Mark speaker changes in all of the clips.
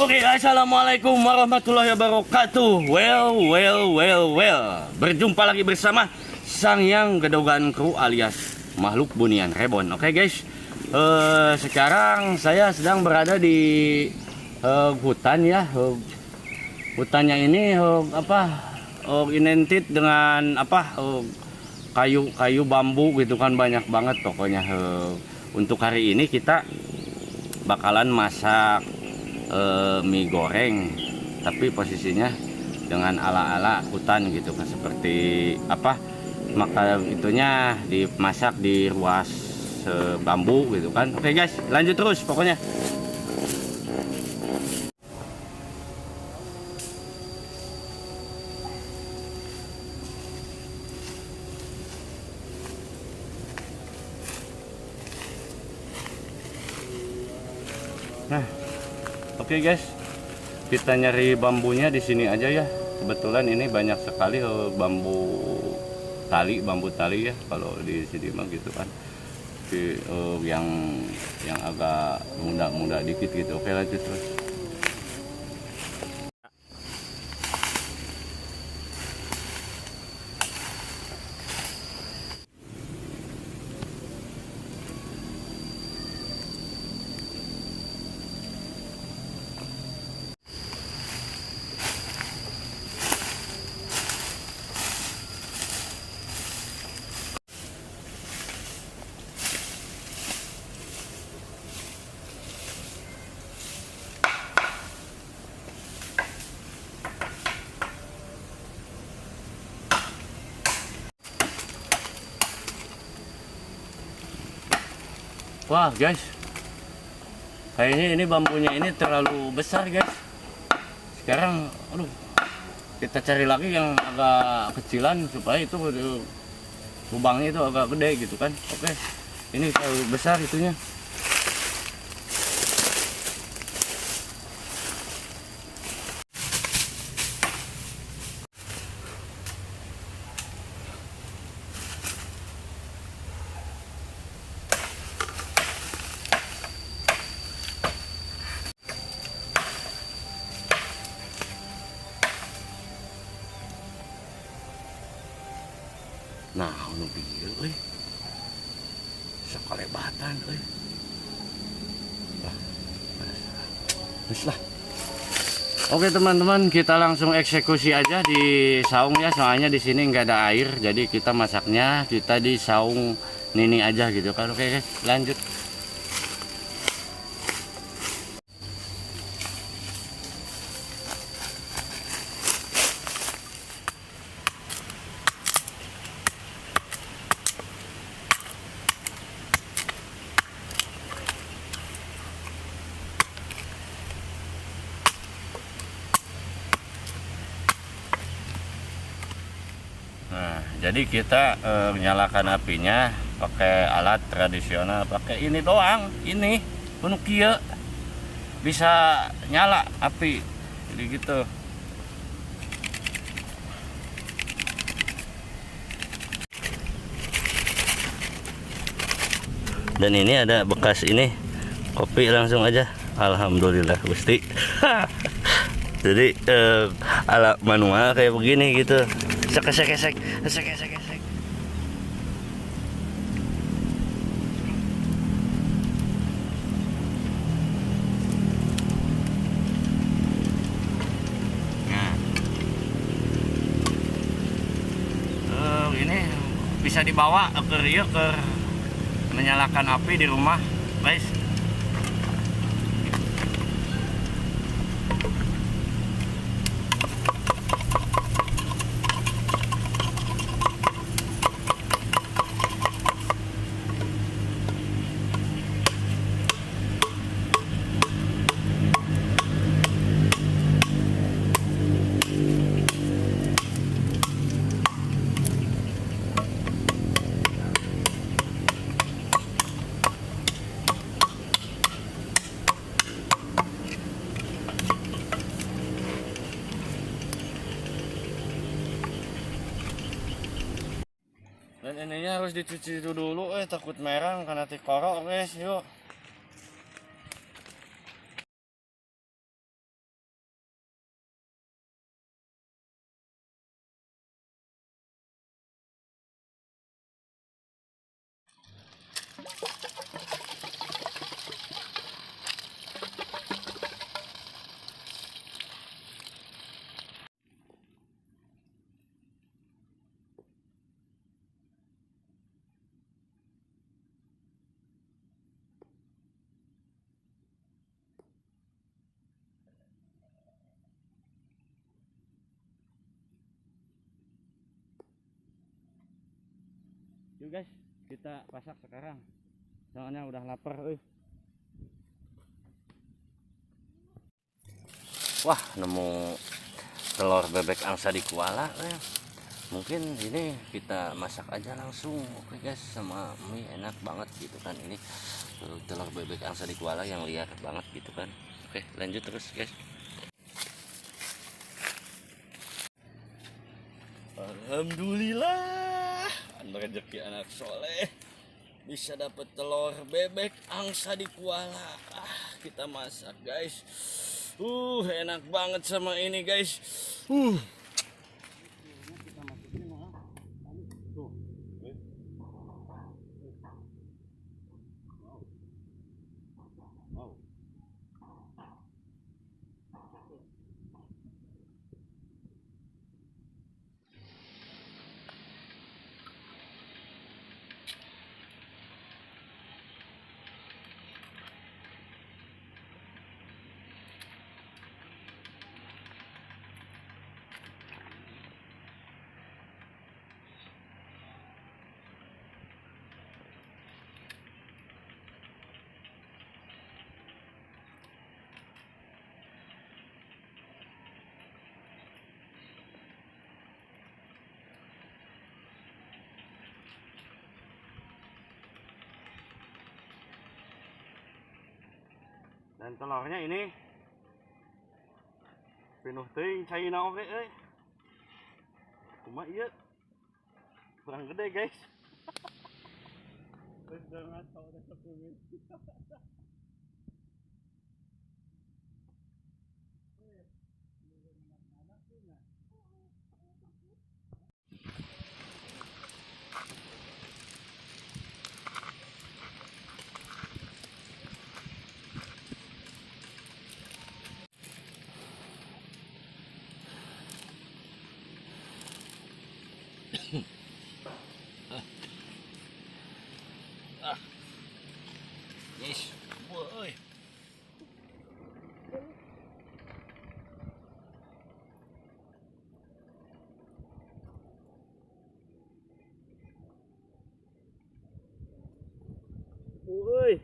Speaker 1: Oke, assalamualaikum warahmatullahi wabarakatuh. Well. Berjumpa lagi bersama Sang Yang Gedogan Kru alias makhluk bunian Rebon. Oke guys, sekarang saya sedang berada di hutan ya. Hutannya ini identik dengan kayu bambu gitu kan, banyak banget pokoknya. Untuk hari ini kita bakalan masak mie goreng, tapi posisinya dengan ala-ala hutan gitu kan, seperti maka itunya dimasak di ruas bambu gitu kan. Oke guys, lanjut terus pokoknya. Nah, oke guys, kita nyari bambunya di sini aja ya. Kebetulan ini banyak sekali bambu tali ya kalau di sini mah gitu kan. Yang agak muda dikit gitu. Oke, lanjut terus. Wah guys, kayaknya ini bambunya ini terlalu besar guys. Sekarang kita cari lagi yang agak kecilan supaya itu lubangnya itu agak gede gitu kan. Oke, ini terlalu besar itunya. Nah, anu bieu euy. Sakalebatan euy. Lah. Oke teman-teman, kita langsung eksekusi aja di saung ya, soalnya di sini nggak ada air, jadi kita masaknya di saung nini aja gitu kan. Oke guys, lanjut. Nah, jadi kita menyalakan apinya pakai alat tradisional, pakai ini doang, ini penuh kia bisa nyala api, jadi gitu. Dan ini ada bekas ini kopi, langsung aja. Alhamdulillah Gusti. Jadi ala manual kayak begini gitu. Esek. Nah, ini bisa dibawa ke menyalakan api di rumah, guys. Dan ininya harus dicuci dulu, takut merah karena tikorok guys. Yuk. Yuk guys, kita masak sekarang. Soalnya udah lapar, Wah, nemu telur bebek angsa di Kuala, Mungkin ini kita masak aja langsung, oke guys, sama mie enak banget gitu kan. Ini telur bebek angsa di Kuala yang liar banget gitu kan. Oke, lanjut terus guys. Alhamdulillah, rezeki anak soleh bisa dapat telur bebek angsa di Kuala. Kita masak guys. Enak banget sama ini guys. Dan telurnya ini penuh teuing caina oge Cuma iya kurang gede guys. Udah ngaco udah sepumin. Yes, boy. Boy.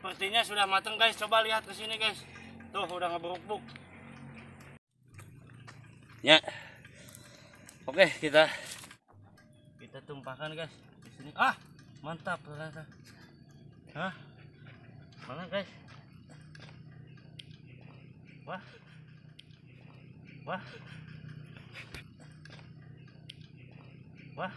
Speaker 1: Sepertinya sudah matang guys, coba lihat ke sini guys. Tuh udah ngeberuk-beruk. Ya. Oke, kita tumpahkan guys di sini. Mantap ternyata. Mana guys? Wah. Wah. Wah.